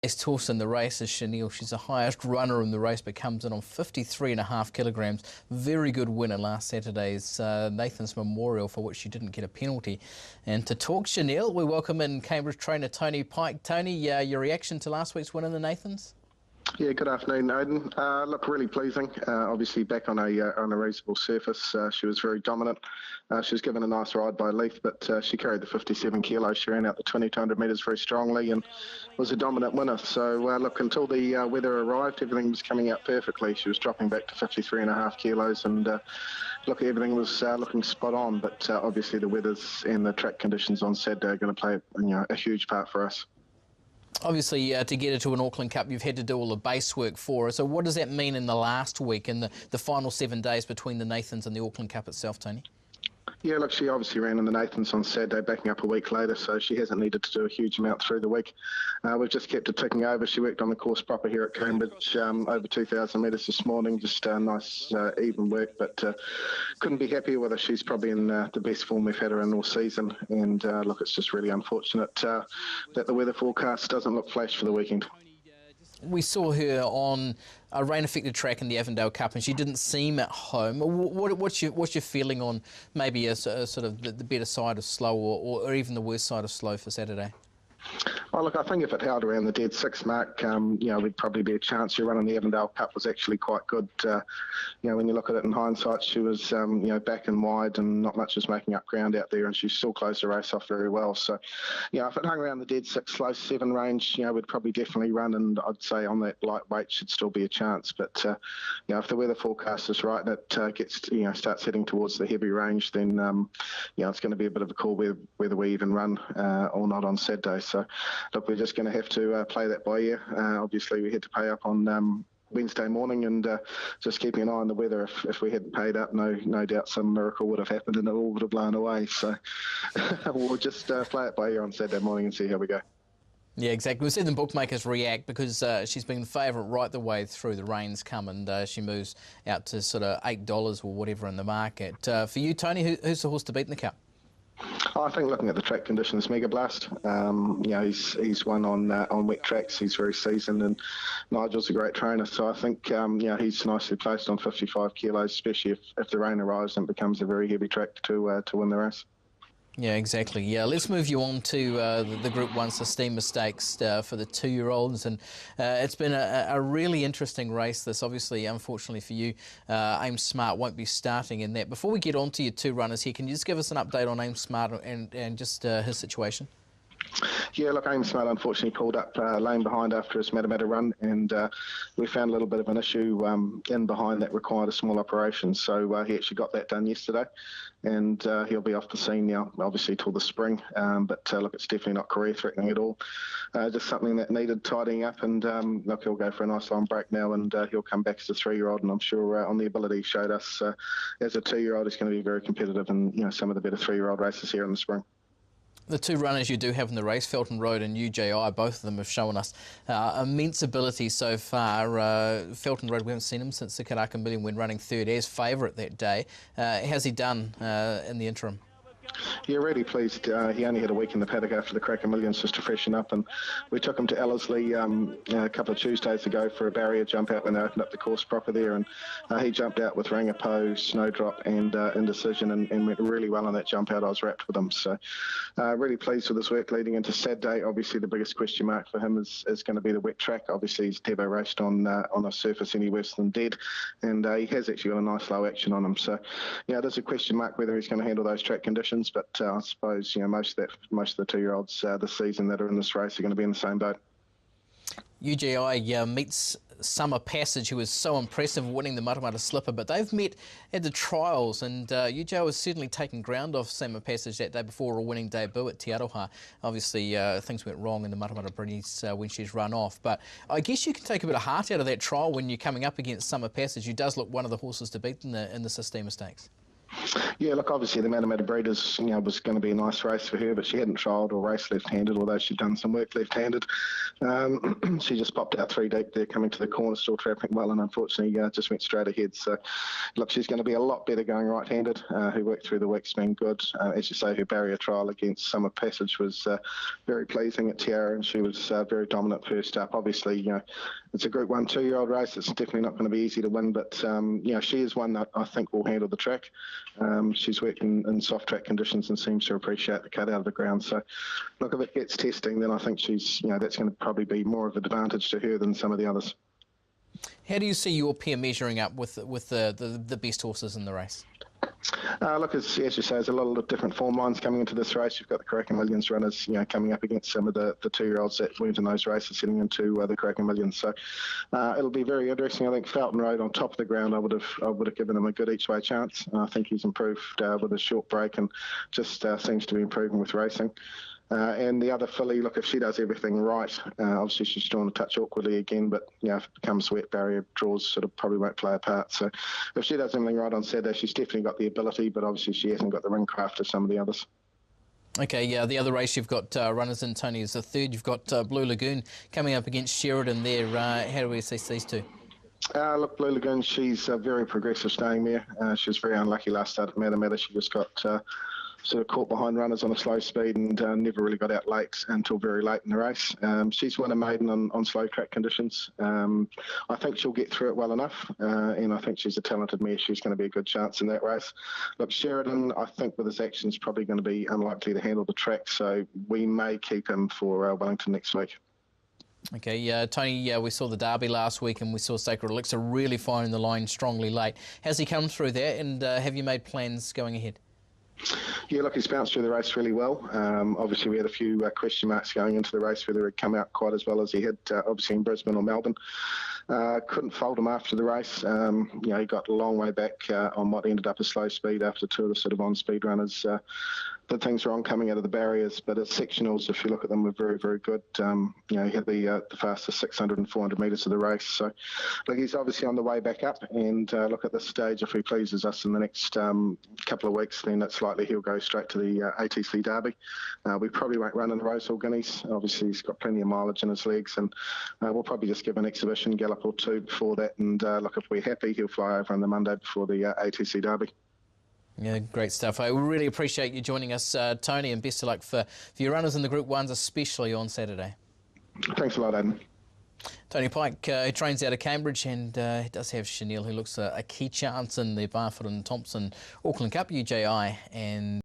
Horse in the race is Chenille. She's the highest runner in the race, but comes in on 53.5 kilograms. Very good winner last Saturday's Nathan's Memorial, for which she didn't get a penalty. And to talk Chenille, we welcome in Cambridge trainer Tony Pike. Tony, your reaction to last week's win in the Nathans? Yeah, good afternoon, Aidan. Look, really pleasing. Obviously back on a reasonable surface. She was very dominant. She was given a nice ride by Leith, but she carried the 57 kilos. She ran out the 2200 metres very strongly and was a dominant winner. So, look, until the weather arrived, everything was coming out perfectly. She was dropping back to 53.5 kilos and, look, everything was looking spot on. But obviously the weathers and the track conditions on Saturday are going to play a huge part for us. Obviously, to get her to an Auckland Cup, you've had to do all the base work for her. So what does that mean in the last week, in the final 7 days between the Nathans and the Auckland Cup itself, Tony? Yeah, look, she obviously ran in the Nathans on Saturday, backing up a week later, so she hasn't needed to do a huge amount through the week. We've just kept it ticking over. She worked on the course proper here at Cambridge, over 2,000 metres this morning, just nice, even work, but couldn't be happier with her. She's probably in the best form we've had her in all season, and look, it's just really unfortunate that the weather forecast doesn't look flash for the weekend. We saw her on a rain-affected track in the Avondale Cup, and she didn't seem at home. What's your feeling on maybe a sort of the better side of slow, or even the worst side of slow for Saturday? Oh, look, I think if it held around the dead 6 mark, we'd probably be a chance. Your run in the Avondale Cup was actually quite good. When you look at it in hindsight, she was, back and wide, and not much was making up ground out there, and she still closed the race off very well. So, if it hung around the dead 6, slow 7 range, we'd probably definitely run, and I'd say on that lightweight should still be a chance. But, if the weather forecast is right and it gets, starts heading towards the heavy range, then, it's going to be a bit of a call whether we even run or not on Saturday. So, look, we're just going to have to play that by ear. Obviously, we had to pay up on Wednesday morning, and just keeping an eye on the weather. If we hadn't paid up, no doubt some miracle would have happened and it all would have blown away. So we'll just play it by ear on Saturday morning and see how we go. Yeah, exactly. We've seen the bookmakers react because she's been the favourite right the way through. The rains come, and she moves out to sort of $8 or whatever in the market. For you, Tony, who's the horse to beat in the Cup? I think looking at the track conditions, Megablast. He's won on wet tracks. He's very seasoned, and Nigel's a great trainer. So I think he's nicely placed on 55 kilos, especially if the rain arrives and it becomes a very heavy track to win the race. Yeah, exactly. Yeah, let's move you on to the Group 1 Sistema Stakes for the 2-year-olds, and it's been a really interesting race. This, obviously, unfortunately for you, Aim Smart won't be starting in that. Before we get on to your 2 runners here, can you just give us an update on Aim Smart and just his situation? Yeah, look, Aim Smart unfortunately pulled up lane behind after his Matamata run, and we found a little bit of an issue in behind that required a small operation. So he actually got that done yesterday, and he'll be off the scene now, obviously till the spring. But look, it's definitely not career-threatening at all. Just something that needed tidying up, and look, he'll go for a nice long break now, and he'll come back as a 3-year-old, and I'm sure on the ability he showed us as a 2-year-old, he's going to be very competitive in some of the better 3-year-old races here in the spring. The 2 runners you do have in the race, Felton Road and Ujjayyi, both of them have shown us immense ability so far. Felton Road, we haven't seen him since the Karaka Million when running 3rd as favourite that day. How's he done in the interim? Yeah, really pleased. He only had a week in the paddock after the Cracker Millions just to freshen up, and we took him to Elixir a couple of Tuesdays ago for a barrier jump out when they opened up the course proper there, and he jumped out with Rangapo, Snowdrop and Indecision, and went really well on that jump out. I was wrapped with him, so really pleased with his work leading into Saturday. Obviously the biggest question mark for him is going to be the wet track. Obviously he's never raced on a surface any worse than dead, and he has actually got a nice low action on him, so there's a question mark whether he's going to handle those track conditions. But I suppose most of the 2-year-olds this season that are in this race are going to be in the same boat. Ujjayyi meets Summer Passage, who was so impressive winning the Matamata Slipper, but they've met at the trials, and Ujjayyi was certainly taking ground off Summer Passage that day before a winning debut at Te Aroha. Obviously things went wrong in the Matamata Bridges when she's run off, but I guess you can take a bit of heart out of that trial when you're coming up against Summer Passage, who does look one of the horses to beat in the Sistema Stakes. Yeah, look, obviously the Matamata Breeders, was going to be a nice race for her, but she hadn't trialled or raced left-handed, although she'd done some work left-handed. She just popped out 3 deep there, coming to the corner, still travelling well, and unfortunately just went straight ahead. So, look, she's going to be a lot better going right-handed. Her work through the week's been good. As you say, her barrier trial against Summer Passage was very pleasing at Tiara, and she was very dominant first up. Obviously, it's a Group 1 2-year-old race. It's definitely not going to be easy to win, but, she is one that I think will handle the track. She's worked in soft track conditions and seems to appreciate the cut out of the ground. So, look, if it gets testing, then I think she's, that's going to probably be more of an advantage to her than some of the others. How do you see your pair measuring up with the best horses in the race? Look, as you say, there's a lot of different form lines coming into this race. You've got the Kraken Millions runners, coming up against some of the 2-year-olds that weren't in those races heading into the Kraken Millions. So it'll be very interesting. I think Felton Road on top of the ground, I would have given him a good each way chance. I think he's improved with a short break and just seems to be improving with racing. And the other filly, look, if she does everything right, obviously she's drawn a touch awkwardly again, but if it becomes wet, barrier draws sort of probably won't play a part. So if she does everything right on Saturday, she's definitely got the ability, but obviously she hasn't got the ring craft of some of the others. Okay, yeah, the other race you've got runners in, Tony, is the third. You've got Blue Lagoon coming up against Sheridan there. How do we assess these two? Look, Blue Lagoon, she's very progressive staying there. She was very unlucky last start at Matamata. She just got sort of caught behind runners on a slow speed and never really got out late until very late in the race. She's won a maiden on slow track conditions. I think she'll get through it well enough, and I think she's a talented mare. She's going to be a good chance in that race. Look, Sheridan, I think with his actions, probably going to be unlikely to handle the track, so we may keep him for Wellington next week. Okay, Tony, we saw the Derby last week and we saw Sacred Elixir really firing the line strongly late. Has he come through there, and have you made plans going ahead? Yeah, look, he's bounced through the race really well. Obviously, we had a few question marks going into the race, whether he'd come out quite as well as he had, obviously, in Brisbane or Melbourne. Couldn't fold him after the race. He got a long way back on what ended up a slow speed after 2 of the sort of on-speed runners did things wrong coming out of the barriers. But his sectionals, if you look at them, were very, very good. He had the fastest 600 and 400 metres of the race. So, look, he's obviously on the way back up. And look, at this stage, if he pleases us in the next couple of weeks, then it's likely he'll go straight to the ATC Derby. We probably won't run in the Rosehall Guineas. Obviously, he's got plenty of mileage in his legs, and we'll probably just give an exhibition gallop or 2 before that. And look, if we're happy, he'll fly over on the Monday before the ATC Derby. Yeah, great stuff. I really appreciate you joining us, Tony, and best of luck for your runners in the Group 1s, especially on Saturday. Thanks a lot, Aidan. Tony Pike, who trains out of Cambridge, and he does have Chenille, who looks a key chance in the Barfoot and Thompson Auckland Cup, Ujjayyi, and